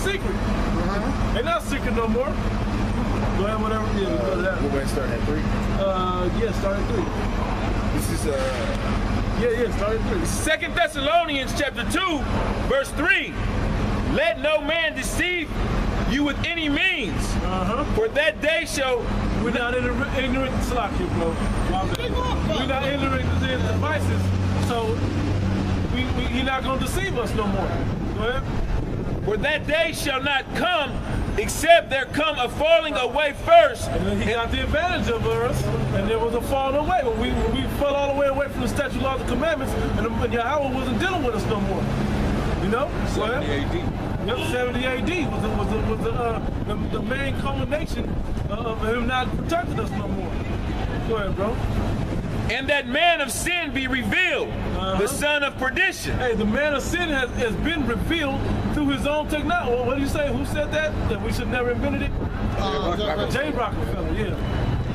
secret. They're not secret no more. Go ahead, whatever. Yeah, go to that. We're going to start at 3. Yeah, start at 3. This is Yeah, start at 3. 2 Thessalonians chapter 2, verse 3. Let no man deceive you with any means, for that day shall... We're not ignorant to slack here, bro. We're not ignorant to their devices, so you're not going to deceive us no more. Go ahead. For that day shall not come, except there come a falling away first. And then he got the advantage of us, and there was a falling away. When we fell all the way away from the statute, laws, and commandments, and Yahweh wasn't dealing with us no more. You know? 70 AD. Yep, 70 AD was the main culmination of him not protecting us no more. Go ahead, bro. And that man of sin be revealed, the son of perdition. Hey, the man of sin has been revealed through his own technology. What do you say? Who said that? That we should never invented it? Jay Rockefeller, yeah.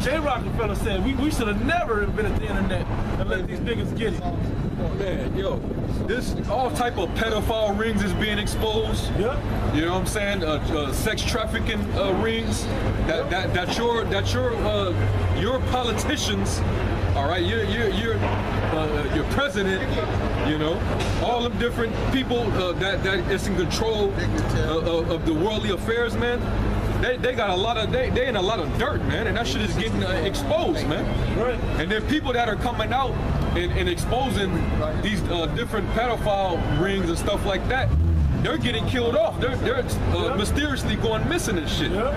Jay Rockefeller said we should have never invented the internet and let these niggas get it. Man, yo, this all type of pedophile rings is being exposed. Yep. You know what I'm saying? Sex trafficking rings. That your politicians. All right, your president. You know, all them different people that is in control of the worldly affairs, man. They got a lot of they in a lot of dirt, man, and that shit is getting exposed, man. Right. And then people that are coming out and exposing these different pedophile rings and stuff like that, they're getting killed off. They're mysteriously going missing and shit. Yep.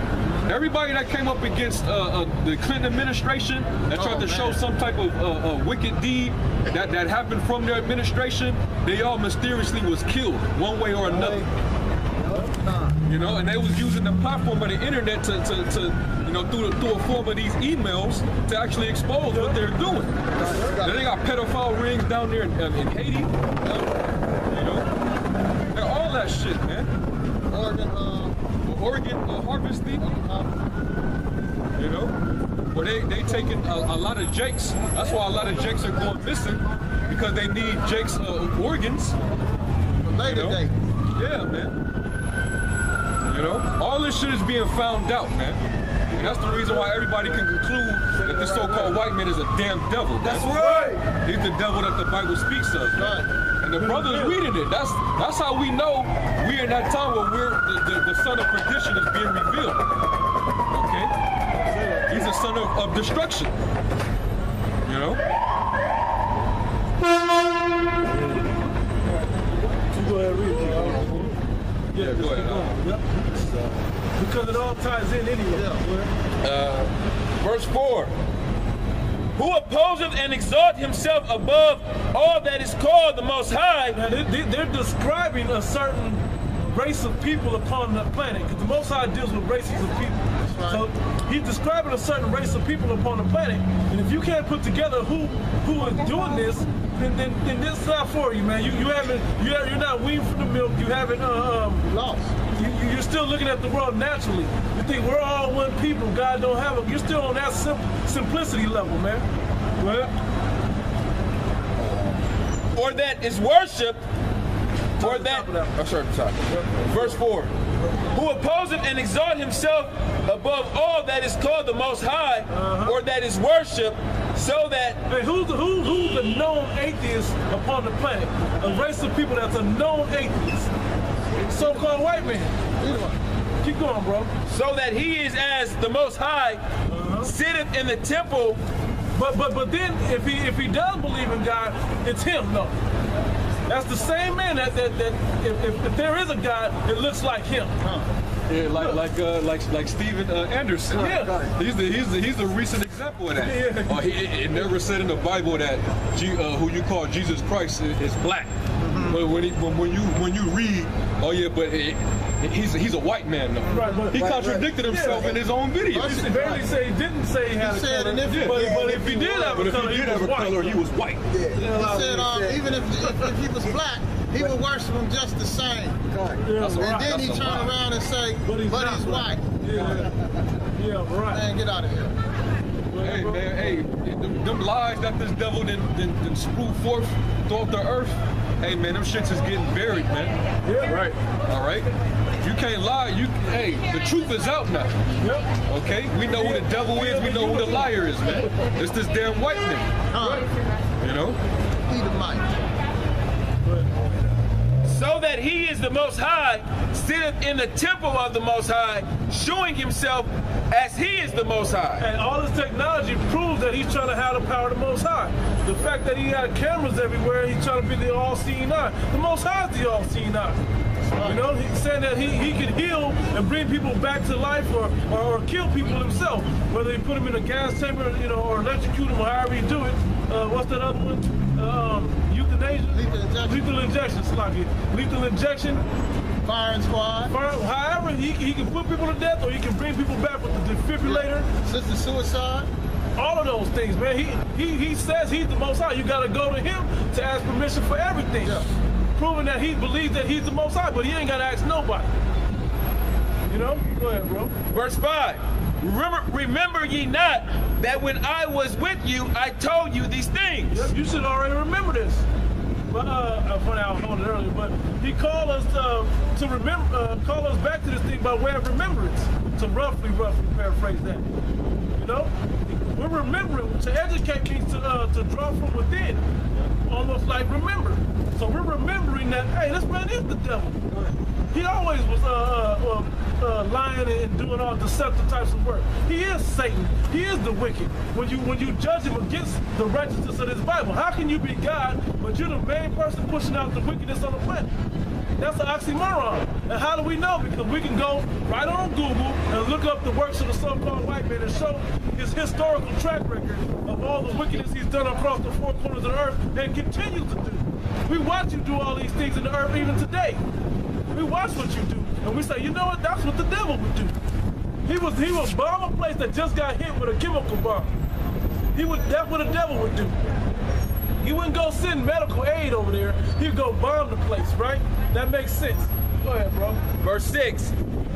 Everybody that came up against the Clinton administration that tried to show some type of wicked deed that happened from their administration, they all mysteriously was killed one way or another. You know, and they was using the platform of the internet to you know, through a form of these emails to actually expose what they're doing. Then they got pedophile rings down there in Haiti. You know, and all that shit, man. Oregon harvesting. You know, where they taking a lot of jakes. That's why a lot of jakes are going missing, because they need jakes organs. later date. Yeah, man. You know, all this shit is being found out, man. And that's the reason why everybody can conclude that this so-called white man is a damn devil. That's right. He's the devil that the Bible speaks of. Right. And the brothers reading it. That's how we know we're in that time where the son of perdition is being revealed. Okay? He's a son of destruction. You know? Go ahead, read it. Yeah, go ahead. Yep. Because it all ties in anyway. Verse 4. Who opposeth and exalts himself above all that is called the Most High. Now, they're describing a certain race of people upon the planet, because the Most High deals with races of people. Right. So he's describing a certain race of people upon the planet, and if you can't put together who is doing this, then this is not for you, man. You're not weaned from the milk. You haven't Lost. You're still looking at the world naturally. You think we're all one people. God don't have them. You're still on that simplicity level, man. Well, or that is worshipped, or that, verse 4, who opposeth and exalt himself above all that is called the Most High, or that is worshipped, so that... Hey, who's the known atheist upon the planet? A race of people that's a known atheist. So-called white man. Keep going, bro. So that he is as the Most High, sitteth in the temple. But then if he does believe in God, it's him, though. That's the same man that if there is a God, it looks like him. Yeah, like Steven Anderson. Yeah. He's the recent example of that. Yeah. It never said in the Bible that who you call Jesus Christ is black. But when you read, oh yeah, but he's a white man though. Right, but he contradicted himself in his own video. He barely say he didn't say he had a color. But if he did have a color, he was white. He said even if he was black, he would worship him just the same. And then he turned around and say, but he's white. Yeah, right. Man, get out of here. Hey man, hey, them lies that this devil then spewed forth throughout the earth, hey man, them shits is getting buried, man. Yeah. Right. All right. You can't lie. Hey, the truth is out now. Yep. Okay. We know who the devil is. We know who the liar is, man. It's this damn white nigga. You know. He the mic. So that he is the Most High, sitteth in the temple of the Most High, showing himself as he is the Most High. And all this technology proves that he's trying to have the power of the Most High. The fact that he had cameras everywhere, he's trying to be the all-seeing eye. The Most High is the all-seeing eye. You know, he's saying that he can heal and bring people back to life or kill people himself. Whether he put them in a gas chamber, you know, or electrocute them or however you do it. What's that other one? Euthanasia? Lethal injection, Slocky. Lethal injection. Firing squad. However, he can put people to death or he can bring people back with the defibrillator. Sister suicide. All of those things, man. He says he's the Most High. You got to go to him to ask permission for everything. Yeah. Proving that he believes that he's the Most High, but he ain't got to ask nobody. You know? Go ahead, bro. Verse 5. Remember ye not that when I was with you, I told you these things. Yep, you should already remember this. But funny, I was on it earlier, but he called us to remember, call us back to this thing by way of remembrance. To roughly paraphrase that. You know, we're remembering. To educate means to draw from within, almost like remember. So we're remembering that, hey, this man is the devil. He always was lying and doing all deceptive types of work. He is Satan. He is the wicked. When you judge him against the righteousness of this Bible, how can you be God, but you're the main person pushing out the wickedness on the planet? That's an oxymoron. And how do we know? Because we can go right on Google and look up the works of the so-called white man and show his historical track record of all the wickedness he's done across the four corners of the earth and continues to do. We watch you do all these things in the earth even today. We watch what you do, and we say, you know what? That's what the devil would do. He would bomb a place that just got hit with a chemical bomb. That's what the devil would do. He wouldn't go send medical aid over there. He'd go bomb the place, right? That makes sense. Go ahead, bro. Verse 6.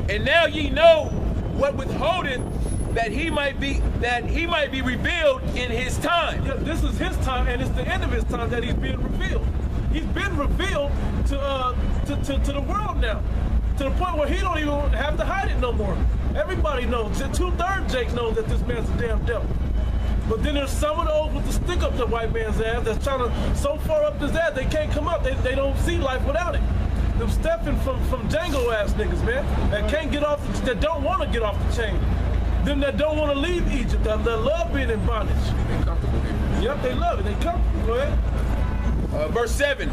And now ye know what withholdeth that he might be revealed in his time. Yeah, this is his time, and it's the end of his time that he's being revealed. He's been revealed to the world now, to the point where he don't even have to hide it no more. Everybody knows. 2/3 Jake knows that this man's a damn devil. But then there's some of those with the stick up the white man's ass that's trying to so far up his ass they can't come up. They don't see life without it. Them stepping from Django ass niggas, man, that can't get off, that don't want to get off the chain. Them that don't want to leave Egypt, that love being in bondage. Yep, they love it. They comfortable. Go ahead. Verse 7.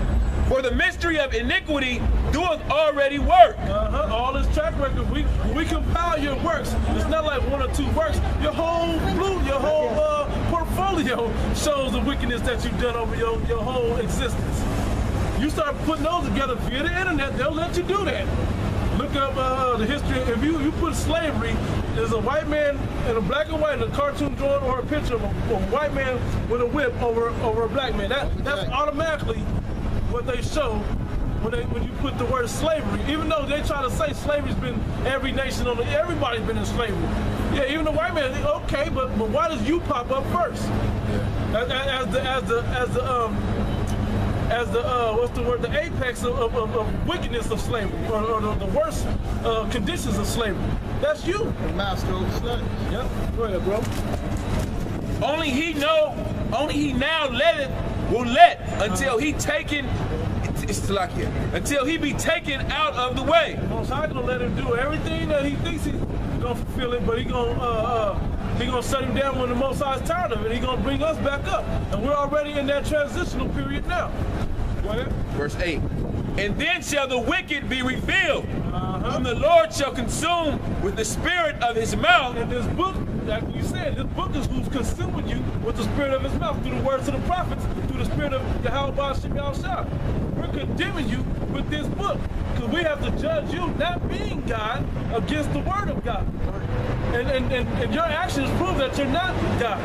For the mystery of iniquity doeth already work. All this track record, we compile your works. It's not like one or two works. Your whole portfolio shows the wickedness that you've done over your whole existence. You start putting those together via the internet, they'll let you do that. Look up the history. If you put slavery, there's a white man and a black and white in a cartoon drawing or a picture of a white man with a whip over a black man. That's automatically what they show when you put the word slavery. Even though they try to say slavery's been every nation everybody's been in slavery. Yeah, even the white man. Okay, but why does you pop up first? As the what's the word? The apex of wickedness of slavery, or the worst conditions of slavery. That's you. The master of the slave. Yep. Go ahead, bro. Only he now will let until he taken. Until he be taken out of the way. Most High gonna let him do everything that he thinks he's gonna fulfill it, but he gonna shut him down when the Most High is tired of it. He gonna bring us back up, and we're already in that transitional period now. Go ahead. Verse 8. And then shall the wicked be revealed, whom the Lord shall consume with the spirit of his mouth. And this book, like you said, this book is who's consuming you with the spirit of his mouth, through the words of the prophets, through the spirit of Yahweh Ba'ashem Yahushua. We're condemning you with this book, because we have to judge you not being God against the word of God. And your actions prove that you're not God.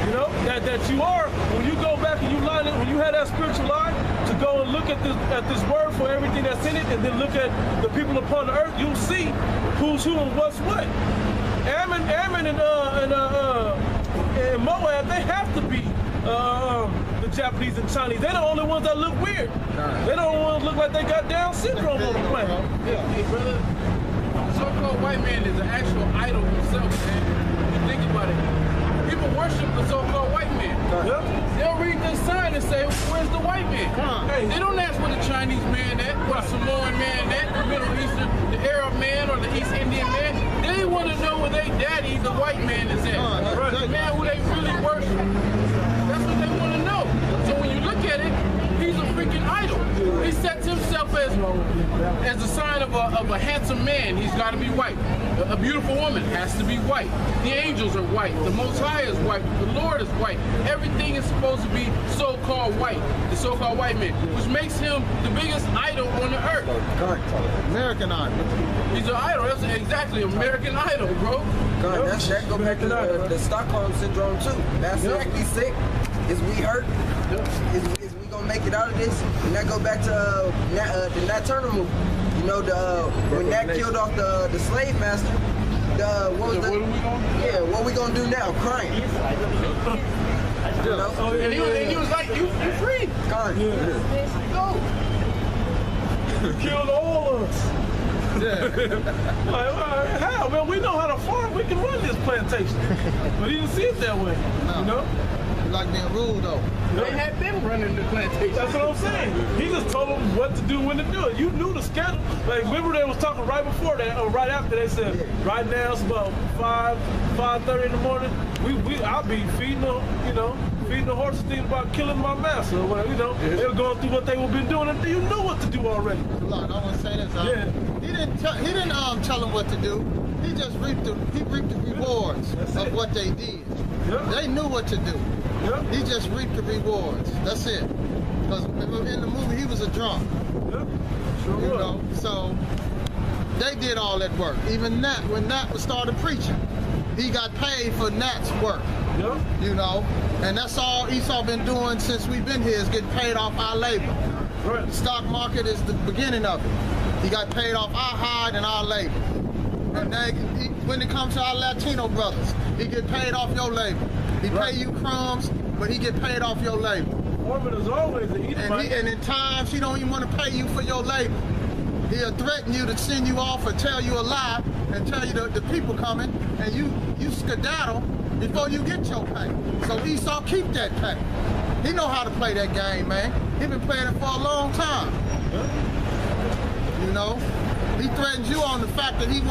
You know, that you are, when you go back and you line it, when you have that spiritual eye, to go and look at this word for everything that's in it, and then look at the people upon the earth, you'll see who's who and what's what. Ammon and Moab, they have to be the Japanese and Chinese. They're the only ones that look weird. They're the only ones that look like they got Down syndrome on the planet. Yeah. Hey, brother, the so-called white man is an actual idol himself, man. You think about it. People worship the so-called white man. They'll read this sign and say, where's the white man? Hey, they don't ask where the Chinese man at, where the Samoan man at, the Middle Eastern, the Arab man, or the East Indian man. They want to know where their daddy, the white man, is at. The man who they really worship. That's what they want to know. So when you look at it, he's a freaking idol. He sets himself as a sign of a handsome man. He's got to be white. A beautiful woman has to be white. The angels are white. The Most High is white. The Lord is white. Everything is supposed to be so-called white. The so-called white man, which makes him the biggest idol on the earth. American idol. He's an idol. That's exactly American idol, bro. That go back to the Stockholm syndrome too. That's we sick. Is we hurt? Is we gonna make it out of this? And that go back to the Nat Turner movie. You know, when Nat killed off the slave master. What we gonna do now? Crying. You know? And he was like, you free. Go. You killed all of us. How, man? We know how to farm. We can run this plantation. But he didn't see it that way. No. You know? Like being rude though. They had been running the plantation. That's what I'm saying. He just told them what to do, when to do it. You knew the schedule. Like, remember they was talking right before that, or right after they said, right now it's about 5:30 in the morning. I'll be feeding them, feeding the horses, thinking about killing my master or whatever, They were going through what they were been doing, and you knew what to do already. Look, I want to say this. He didn't tell them what to do. He just reaped the rewards of what they did. They knew what to do. He just reaped the rewards. That's it. Because in the movie, he was a drunk. So they did all that work. Even Nat, when Nat started preaching, he got paid for Nat's work. And that's all Esau been doing since we've been here, is getting paid off our labor. The stock market is the beginning of it. He got paid off our hide and our labor. And when it comes to our Latino brothers, he get paid off your labor. He pay you crumbs, but he get paid off your labor. Foreman is always an Edomite. And in times, he don't even want to pay you for your labor. He'll threaten you to send you off or tell you a lie and tell you the people coming, and you skedaddle before you get your pay. So Esau keep that pay. He know how to play that game, man. He been playing it for a long time. He threatens you on the fact that he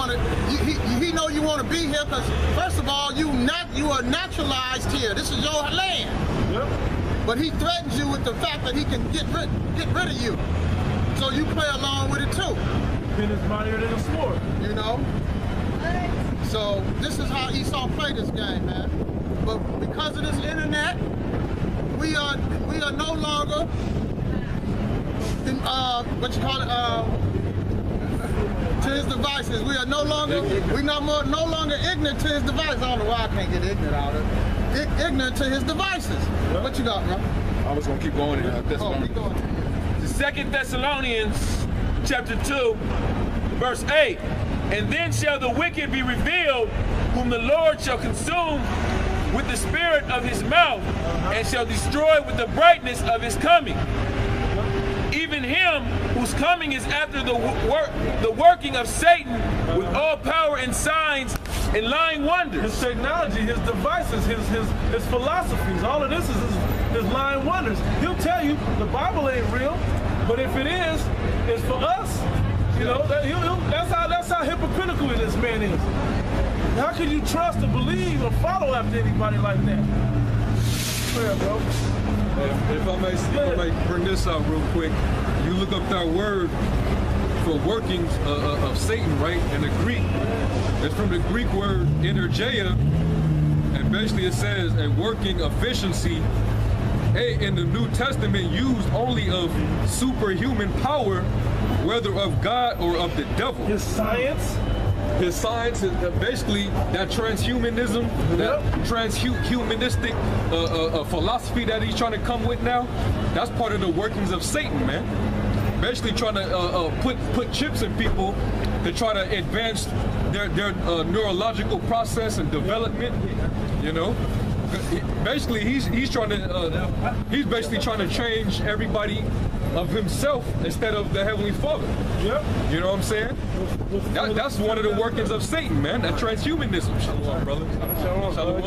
know you want to be here because, first of all, you are naturalized here. This is your land. But he threatens you with the fact that he can get rid of you. So you play along with it too. Pen is mightier than a sword. So this is how Esau played this game, man. But because of this internet, we are no longer to his devices. We are no longer ignorant to his devices. I don't know why I can't get ignorant out of it. Ignorant to his devices. What you got, bro? I was gonna keep going. Keep going. 2 Thessalonians chapter 2, verse 8. And then shall the wicked be revealed, whom the Lord shall consume with the spirit of his mouth, and shall destroy with the brightness of his coming. Even him whose coming is after the working of Satan with all power and signs and lying wonders. His technology, his devices, his philosophies, all of this is his lying wonders. He'll tell you the Bible ain't real, but if it is, it's for us. That's how hypocritical this man is. How can you trust or believe or follow after anybody like that? Yeah, bro. If I may bring this out real quick, you look up that word for workings of Satan, right? In the Greek, it's from the Greek word energeia, and basically it says a working efficiency. In the New Testament, used only of superhuman power, whether of God or of the devil. His science is basically that transhumanism, that transhumanistic philosophy that he's trying to come with now. That's part of the workings of Satan, man. Basically trying to put chips in people to try to advance their neurological process and development, basically he's trying to he's basically trying to change everybody of himself instead of the Heavenly Father. Yep. You know what I'm saying? That's one of the workings of Satan, man. That transhumanism. Shalom, brother. Shalom,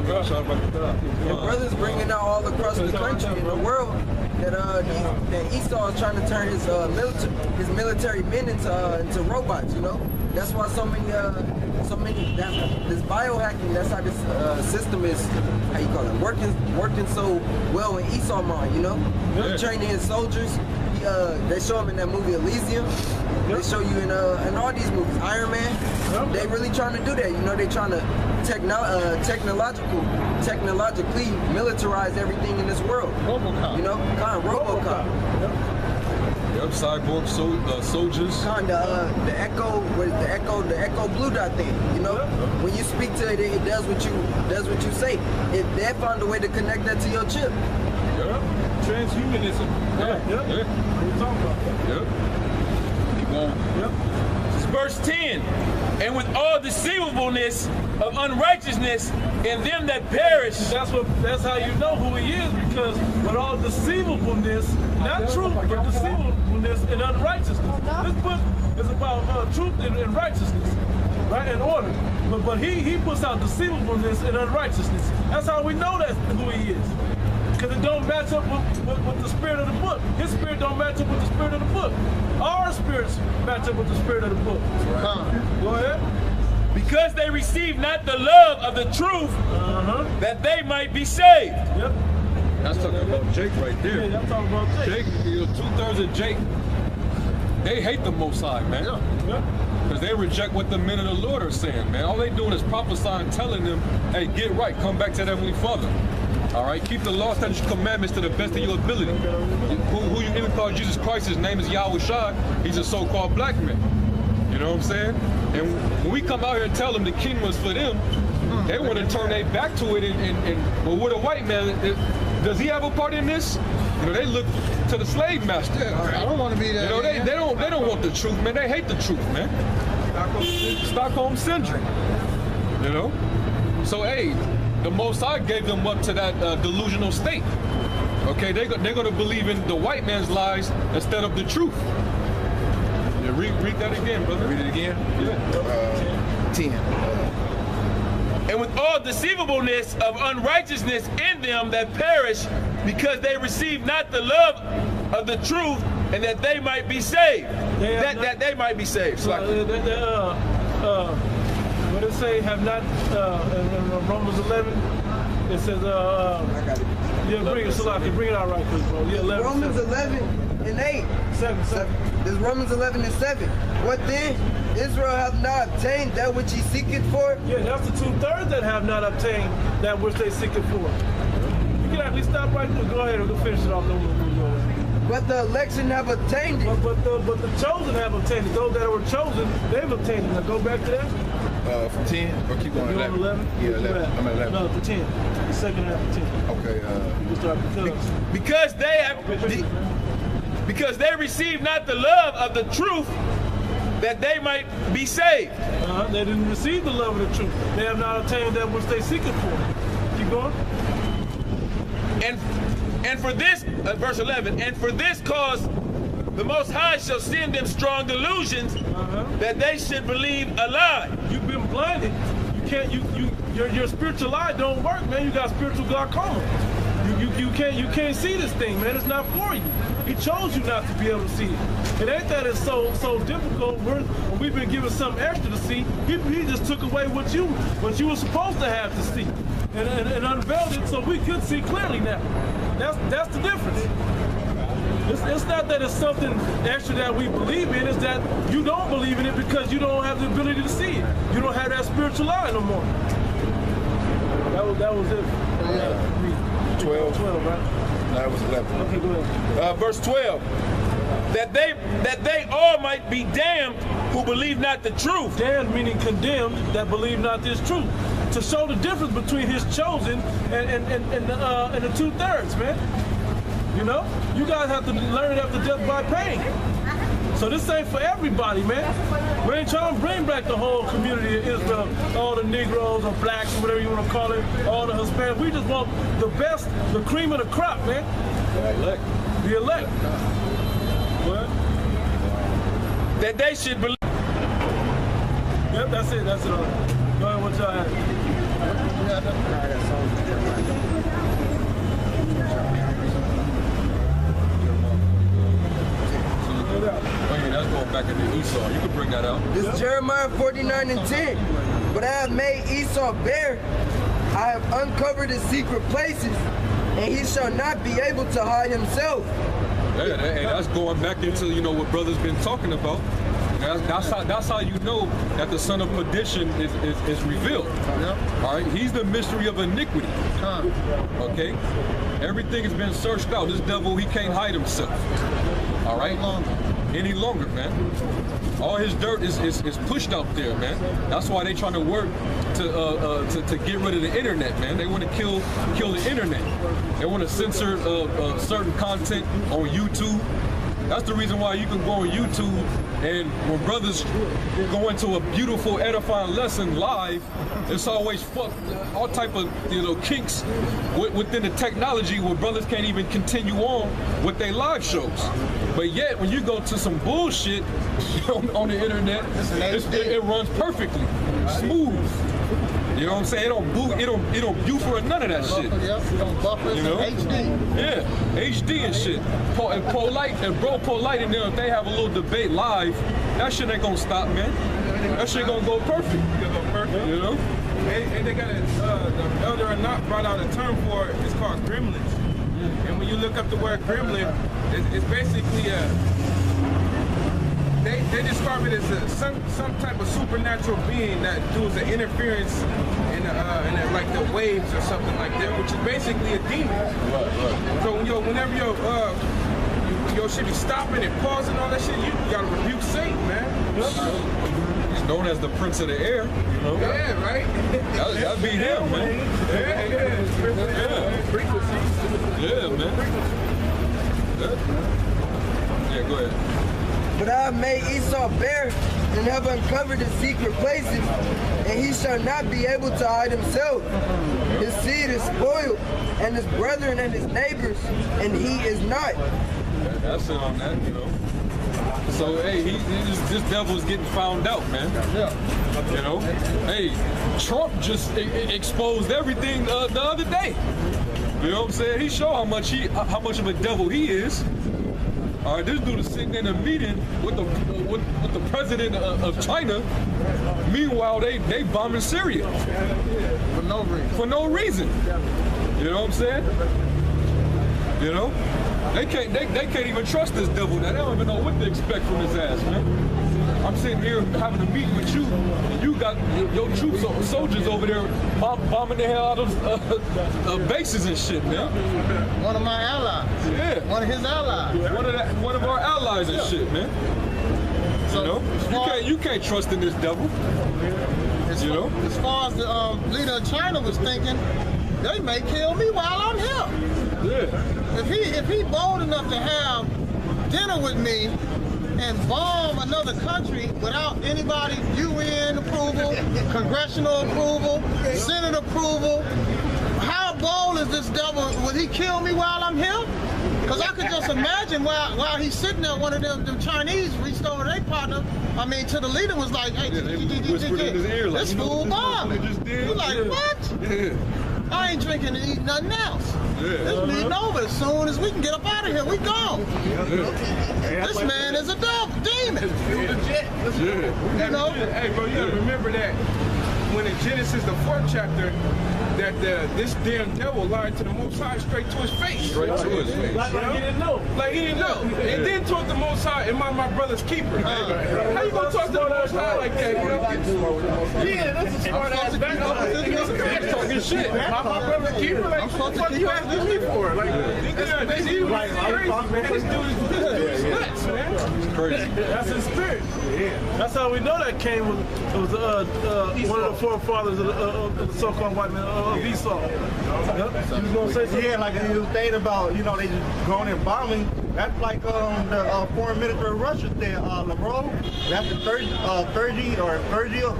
bro. Your brothers bringing out all across the country and the world that Esau is trying to turn his military men into robots. You know, that's why so many this biohacking. That's how this system is. How you call it? Working so well in Esau mind. You know, he training his soldiers. They show him in that movie Elysium. They show you in all these movies. Iron Man. They really trying to do that. You know, they trying to technologically militarize everything in this world. RoboCop. You know, kind of RoboCop. Yep, cyborg soldiers. Kind of the Echo Blue Dot thing. You know, when you speak to it, it does what you say. They found a way to connect that to your chip. Transhumanism. Yeah. What are you talking about? Yep. Keep going. Yep. Verse 10, and with all deceivableness of unrighteousness in them that perish. That's how you know who he is, because with all deceivableness, not truth, but deceivableness and unrighteousness. This book is about truth and righteousness, right, and order. But he puts out deceivableness and unrighteousness. That's how we know that's who he is. Because it don't match up with the spirit of the book. His spirit don't match up with the spirit of the book. Our spirits match up with the spirit of the book. Right. Go ahead. Because they receive not the love of the truth, that they might be saved. Yep. That's talking about Jake right there. Yeah, I'm talking about Jake. Jake, 2/3 of Jake, they hate the Most High, man. Yeah. Because they reject what the men of the Lord are saying, man. All they doing is prophesying, telling them, hey, get right, come back to the Heavenly Father. All right, keep the law, statutes, commandments to the best of your ability. Who you even call Jesus Christ, his name is Yahweh Shai, he's a so-called black man. You know what I'm saying? And when we come out here and tell them the king was for them, they want to turn their back to it. But with a white man, does he have a part in this? You know, they look to the slave master. I don't want to be there. You know, they don't want the truth, man. They hate the truth, man. Stockholm syndrome. You know? So, hey, the Most High gave them up to that delusional state. Okay, they're going to believe in the white man's lies instead of the truth. Yeah, read that again, brother. Read it again? Yeah. 10. And with all deceivableness of unrighteousness in them that perish, because they receive not the love of the truth, and that they might be saved. That they might be saved. What does it say? Have not, in Romans 11, it says, I got it. yeah, bring it, Salaki, bring it out right quick, bro. Yeah, 11, Romans 7. 11 and 8. 7. This Romans 11 and 7. What then? Israel hath not obtained that which he seeketh for? Yeah, that's the 2/3 that have not obtained that which they seek it for. You can actually stop right there. Go ahead and go finish it off. But the election have obtained it. But the chosen have obtained it. Those that were chosen, they've obtained it. Now go back to that. From 10, or keep going You to on 11? Yeah, 11. I'm at 11. No, to 10. The second half of 10. Okay. You can start Because they receive not the love of the truth, that they might be saved. They didn't receive the love of the truth. They have not obtained that which they seek it for. Keep going. And for this, verse 11, and for this cause the Most High shall send them strong delusions, that they should believe a lie. You've been blinded. You can't. Your spiritual eye don't work, man. You got spiritual glaucoma. You can't see this thing, man. It's not for you. He chose you not to be able to see it. It ain't that it's so difficult. We've been given something extra to see. He just took away what you were supposed to have to see, and unveiled it so we could see clearly now. That's the difference. It's not that it's something extra that we believe in. It's that you don't believe in it because you don't have the ability to see it. You don't have that spiritual eye no more. That was it. 12. 12, right? No, it was 11. Okay, go ahead. Verse 12. That they all might be damned who believe not the truth. Damned meaning condemned that believe not this truth. To show the difference between his chosen and the 2/3, man. You know? You guys have to learn it after death by pain. So this ain't for everybody, man. We ain't trying to bring back the whole community of Israel, all the Negroes or blacks or whatever you want to call it, all the Hispanics. We just want the best, the cream of the crop, man. The elect. What? That they should believe. Yep, that's it. That's it. Go ahead, what y'all have? Oh yeah, that's going back into Esau. You can bring that out. This is Jeremiah 49:10. But I have made Esau bare. I have uncovered his secret places, and he shall not be able to hide himself. Yeah, that's going back into, you know, what brother's been talking about. That's how you know that the son of perdition is revealed. All right, he's the mystery of iniquity. Okay, everything has been searched out. This devil, he can't hide himself. All right, any longer, man. All his dirt is pushed out there, man. That's why they trying to work to get rid of the internet, man. They want to kill the internet. They want to censor certain content on YouTube. That's the reason why you can go on YouTube, and when brothers go into a beautiful, edifying lesson live, it's always all type of, you know, kinks within the technology where brothers can't even continue on with their live shows. But yet, when you go to some bullshit on the internet, it runs perfectly, smooth. You know what I'm saying? It don't buffer or none of that shit. You know? HD. Yeah, HD and shit. And Polite and Bro Polite and them, if they have a little debate live, that shit ain't gonna stop, man. That shit gonna go perfect. You know? And they got the elder Enoch brought out a term for it. It's called gremlins. And when you look up the word gremlin, it's basically they describe it as some type of supernatural being that does an interference in like the waves or something like that, which is basically a demon. Right. So whenever your shit be stopping and pausing all that shit, you gotta rebuke Satan, man. He's known as the Prince of the Air. You know? Yeah, right. That'd be him, man. Yeah. Frequency. Yeah, man. Yeah, go ahead. But I have made Esau bare and have uncovered his secret places, and he shall not be able to hide himself. His seed is spoiled, and his brethren and his neighbors, and he is not. That's it on that, you know. So, hey, this devil is getting found out, man. Yeah. You know? Hey, Trump just exposed everything the other day. You know what I'm saying? He showed how much of a devil he is. All right, this dude is sitting in a meeting with the president of China. Meanwhile, they bombing Syria For no reason. for no reason. You know what I'm saying? You know, they can't even trust this devil. Now they don't even know what to expect from his ass, man. I'm sitting here having a meeting with you, and you got your troops, soldiers over there bombing the hell out of bases and shit, man. One of my allies. Yeah. One of his allies. One of our allies and shit, man. So, you know, you can't trust in this devil. You know, as far as the leader of China was thinking, they may kill me while I'm here. yeah. If he bold enough to have dinner with me and bomb another country without anybody UN approval, congressional approval, Senate approval, how bold is this devil? Would he kill me while I'm here? Because I could just imagine while he's sitting there, one of them Chinese reached over their partner, to the leader was like, hey, whispered in his ear, like, this you know fool what bomb. they just did? You're like, Yeah. what? Yeah. I ain't drinking and eating nothing else. Yeah. This meeting over. As soon as we can get up out of here, we gone. Yeah. This man is a demon. Yeah. You know? Hey, bro, you gotta remember that when in Genesis, the 4th chapter, that this damn devil lied to the Most High straight to his face. Straight to his face. Like he didn't know. Like he didn't know. And then told the Most High, am I my brother's keeper? How you gonna talk to the Most High like that? You know? Yeah, that's a smart ass back up. He's talking shit. Am I my brother's keeper? Like, what you asking me for? Like, this crazy, man. This dude is nuts, man. It's crazy. That's his spirit. That's how we know that came with one of the forefathers of the so-called white man of Esau. Yep. You was gonna say something? Yeah, like you was thinking about, they just going and bombing. That's like the foreign minister of Russia said, Lavrov. That's the third or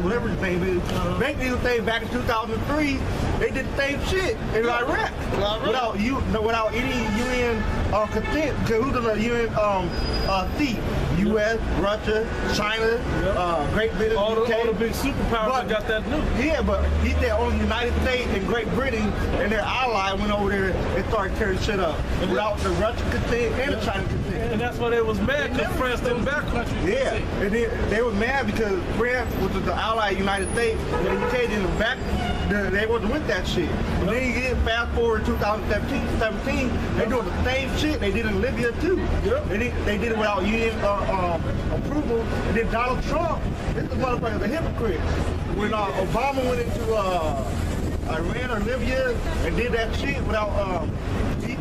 whatever his name is. Basically, he was saying back in 2003, they did the same shit in Iraq without any UN consent. Because who's in the UN seat? U.S., Russia, China, Great Britain, all UK. the big superpowers that got that nuke. Yeah, but he said only the United States and Great Britain and their ally went over there and started tearing shit up without the Russian consent and the China consent. And that's why they was mad because France didn't back countries. Yeah, and they was mad because France, which was the ally of the United States, and the UK didn't back. They wasn't with that shit. And then you get fast forward 2017, they doing the same shit they did in Libya too. Yep. They did it without UN approval. And then Donald Trump, this motherfucker's a hypocrite. When Obama went into Iran or Libya and did that shit without, he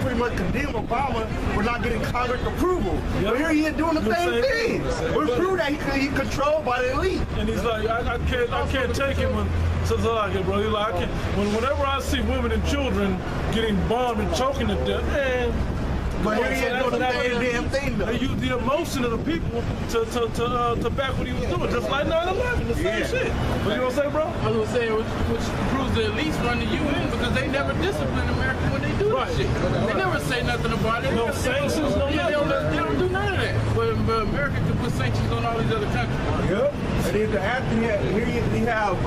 pretty much condemned Obama for not getting Congress approval. Yep. But here he is doing the same thing. We prove that he's controlled by the elite. And he's like, I can't take it when says like it, bro. He's like, I can't. Whenever I see women and children getting bombed and choking to death, man. But here he is doing the same damn thing though. They used the emotion of the people to back what he was doing, just like 9/11, the same shit. What you gonna say, bro? I was gonna say, which proves the elites run the UN because they never discipline America when they do that shit. They never say nothing about it. No sanctions, no They don't do none of that. But America can put sanctions on all these other countries. Yep. And then the after here we have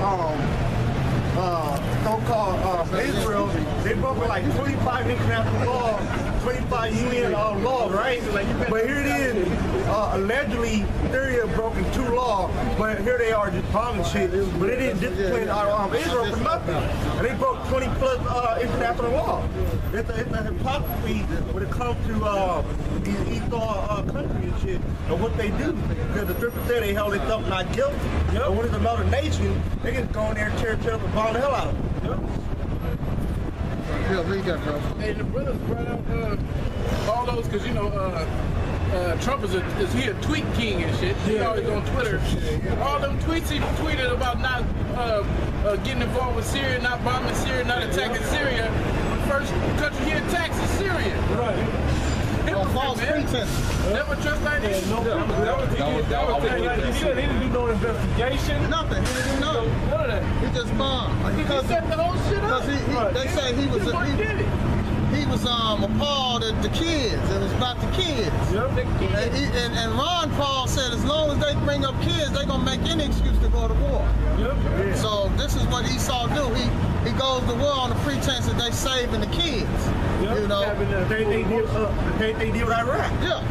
so-called Israel. They broke like 25 international laws, 25 UN laws, right? But here it is. Allegedly, Syria broken 2 laws, but here they are just bombing shit. But they didn't discipline Israel for nothing. And they broke 20 plus international laws. It's a hypocrisy when it comes to these Esau countries and shit, and what they do. Because the scripture said they held themselves not guilty. But when it's another nation, they just go in there and tear up and bomb the hell out of them. Yeah, what you got, bro? Hey, the brothers brought up all those because Trump is a tweet king and shit. He always on Twitter. All them tweets he tweeted about not getting involved with Syria, not bombing Syria, not attacking Syria. The first country he attacks is Syria. Right. False pretenses. Never trust that nigga. He said he didn't do no investigation. Nothing. He didn't know. None of that. He just bombed. He set the whole shit up. They say he was appalled at the kids. It was about the kids. And Ron Paul said as long as they bring up kids, they're gonna make any excuse to go to war. So this is what Esau do. He goes to war on the pretense that they saving the kids. You know. They did with Iraq. Yeah.